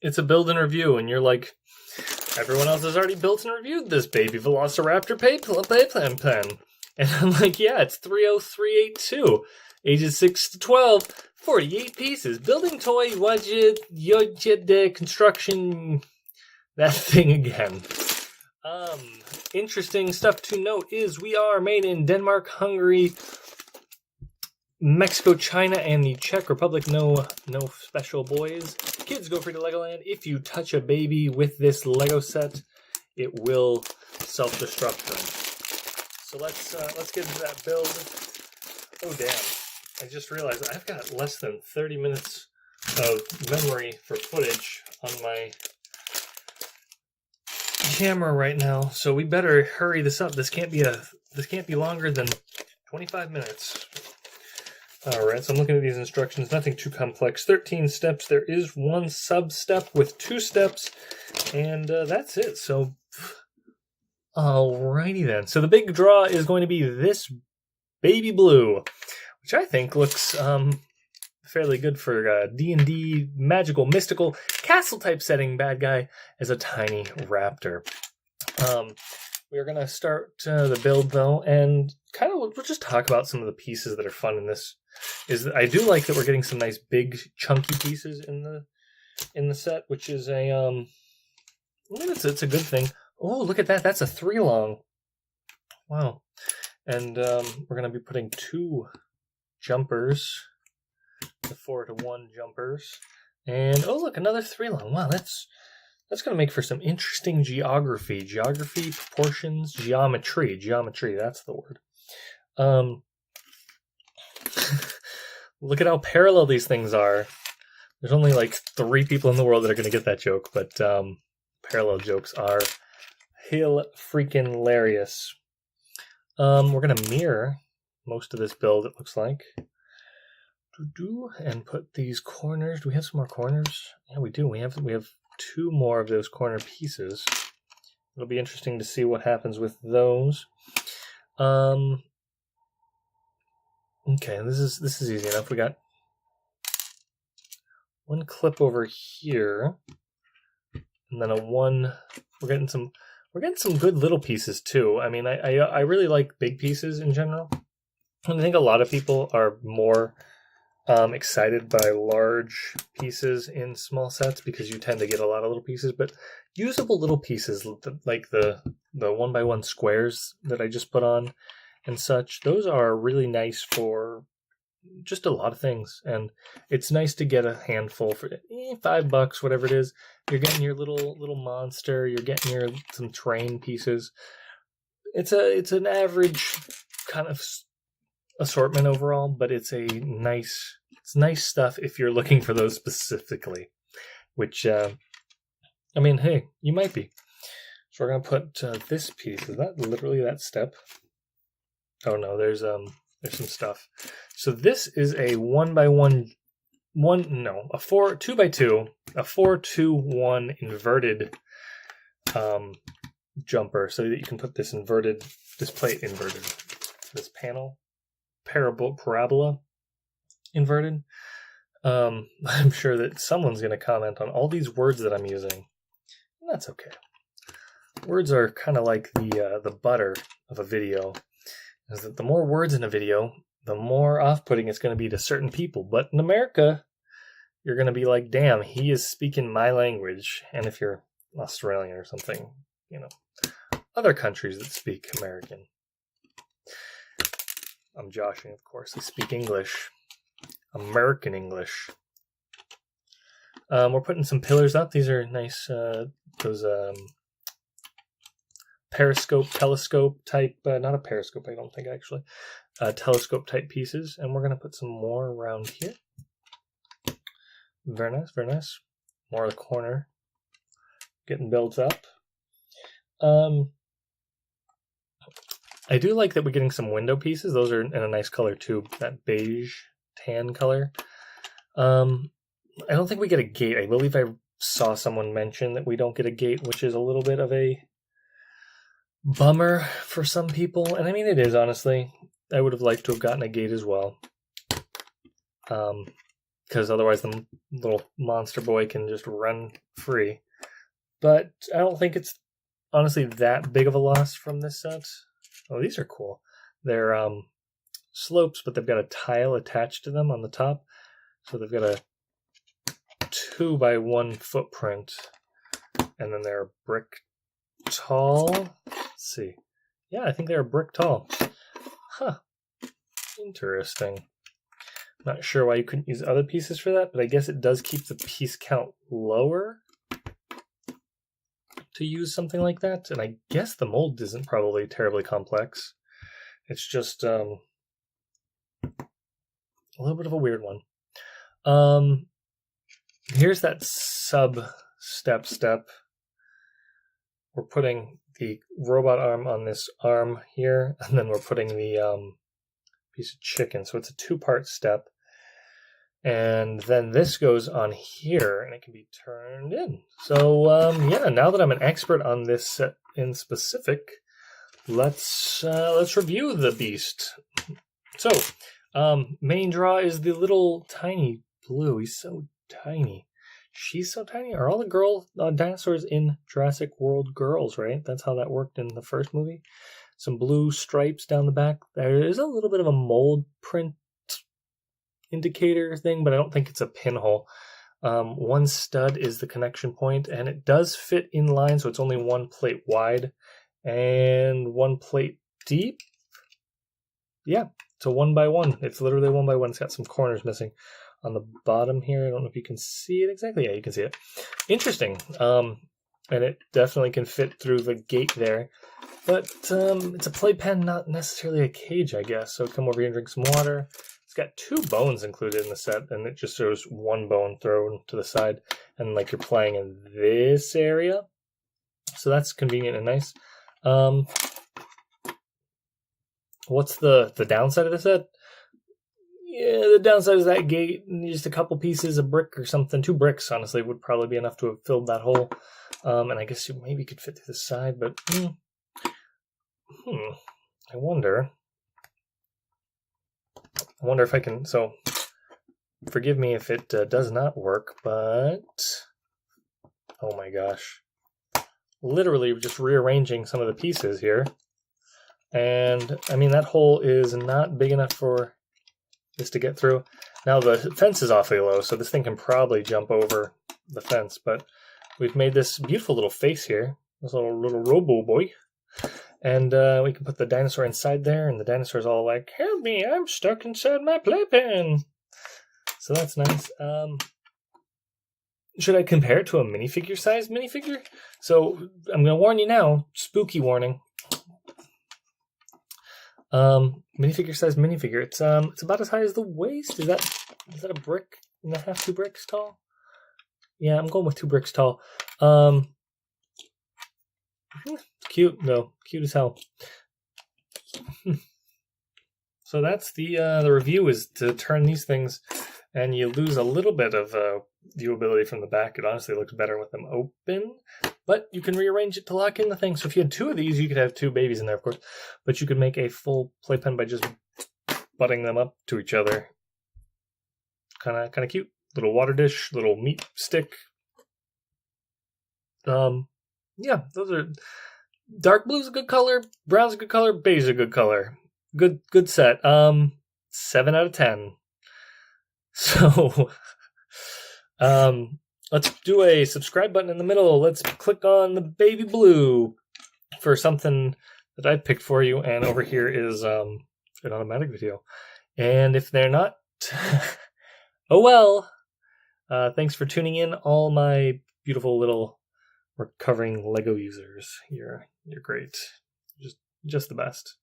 it's a build and review, and you're like, everyone else has already built and reviewed this baby Velociraptor Playpen pen. And I'm like, yeah, it's 30382. Ages 6 to 12, 48 pieces. Building toy, budget, construction, that thing again. Interesting stuff to note is we are made in Denmark, Hungary, Mexico, China, and the Czech Republic. No special boys. Kids, go free to Legoland. If you touch a baby with this Lego set, it will self-destruct them. So let's get into that build. Oh damn! I just realized I've got less than 30 minutes of memory for footage on my camera right now, so we better hurry this up. This can't be longer than 25 minutes. Alright, so I'm looking at these instructions, nothing too complex. 13 steps, there is one sub-step with 2 steps, and that's it. So, alrighty then. So the big draw is going to be this baby blue, which I think looks fairly good for D&D, magical, mystical, castle-type setting bad guy as a tiny raptor. We're going to start the build, though, and kind of we'll just talk about some of the pieces that are fun in this. I do like that we're getting some nice big chunky pieces in the set, which is it's a good thing. Oh, look at that! That's a 3-long. Wow, and we're gonna be putting 2 jumpers, the 4-to-1 jumpers, and oh look, another 3-long. Wow, that's gonna make for some interesting geography, proportions, geometry. That's the word. Look at how parallel these things are. There's only like 3 people in the world that are going to get that joke, but parallel jokes are hilarious. We're going to mirror most of this build, it looks like. And put these corners. Do we have some more corners? Yeah, we do. We have 2 more of those corner pieces. It'll be interesting to see what happens with those. Okay, this is easy enough. We got 1 clip over here, and then we're getting some good little pieces too. I mean, I really like big pieces in general, and I think a lot of people are more excited by large pieces in small sets because you tend to get a lot of little pieces. But usable little pieces like the 1x1 squares that I just put on and such, those are really nice for just a lot of things, and it's nice to get a handful for $5, whatever it is. You're getting your little monster, you're getting some terrain pieces. It's an average kind of assortment overall, but it's nice stuff if you're looking for those specifically, which I mean, hey, you might be. So we're gonna put this piece. Is that literally that step? Oh no, there's some stuff. So this is a 1x1, a 2x2, a 4-to-1 inverted jumper, so that you can put this plate inverted, this parabola inverted. I'm sure that someone's going to comment on all these words that I'm using, and that's okay. Words are kind of like the butter of a video. Is that the more words in a video, the more off-putting it's going to be to certain people. But in America, you're going to be like, damn, he is speaking my language. And if you're Australian or something, other countries that speak American. I'm joshing, of course. They speak English. American English. We're putting some pillars up. These are nice, those telescope type, not a periscope, I don't think actually, telescope type pieces, and we're going to put some more around here. Very nice, very nice. More of the corner getting built up. I do like that we're getting some window pieces. Those are in a nice color too, that beige tan color. I don't think we get a gate. I believe I saw someone mention that we don't get a gate, which is a little bit of a bummer for some people, and I mean it is, honestly. I would have liked to have gotten a gate as well, because because otherwise the little monster boy can just run free. But I don't think it's honestly that big of a loss from this set. Oh, these are cool. They're slopes, but they've got a tile attached to them on the top. So they've got a 2x1 footprint, and then they're brick tall. Let's see. Yeah, I think they're brick tall. Huh. Interesting. Not sure why you couldn't use other pieces for that, but I guess it does keep the piece count lower to use something like that. And I guess the mold isn't probably terribly complex. It's just a little bit of a weird one. Here's that step. We're putting the robot arm on this arm here, and then we're putting the piece of chicken. So it's a 2-part step. And then this goes on here, and it can be turned in. So, yeah, now that I'm an expert on this set in specific, let's review the beast. So, main draw is the little tiny blue. He's so tiny. She's so tiny. Are all the dinosaurs in Jurassic World girls, right? That's how that worked in the first movie. Some blue stripes down the back. There is a little bit of a mold print indicator thing, but I don't think it's a pinhole. One stud is the connection point, and it does fit in line, so it's only 1 plate wide and 1 plate deep. Yeah, it's a 1x1. It's literally 1x1. It's got some corners missing on the bottom here. I don't know if you can see it exactly. Yeah, you can see it. Interesting. And it definitely can fit through the gate there. But it's a playpen, not necessarily a cage, I guess. So come over here and drink some water. It's got 2 bones included in the set, and it just shows 1 bone thrown to the side, and like you're playing in this area. So that's convenient and nice. What's the downside of the set? Yeah, the downside is that gate, just a couple pieces of brick or something. 2 bricks, honestly, would probably be enough to have filled that hole. And I guess you maybe could fit through the side, but I wonder if I can. So, forgive me if it does not work, but oh my gosh, literally just rearranging some of the pieces here, and I mean that hole is not big enough for this to get through. Now the fence is awfully low, so this thing can probably jump over the fence, but we've made this beautiful little face here, this little robo boy. And we can put the dinosaur inside there, and the dinosaur's all like, help me, I'm stuck inside my playpen. So that's nice. Should I compare it to a minifigure-sized minifigure? So I'm going to warn you now, spooky warning. Minifigure-sized minifigure. It's about as high as the waist. Is that a brick and a half, 2 bricks tall? Yeah, I'm going with 2 bricks tall. Cute, though. Cute as hell. So that's the review, is to turn these things, and you lose a little bit of viewability from the back. It honestly looks better with them open, but you can rearrange it to lock in the thing. So if you had 2 of these, you could have 2 babies in there, of course, but you could make a full playpen by just butting them up to each other. Kind of cute. Little water dish, little meat stick. Yeah, those are. Dark blue's a good color, brown's a good color, beige is a good color. Good set. 7 out of 10. So let's do a subscribe button in the middle. Let's click on the baby blue for something that I picked for you, and over here is an automatic video. And if they're not, oh well. Thanks for tuning in, all my beautiful little recovering Lego users. You're great. Just the best.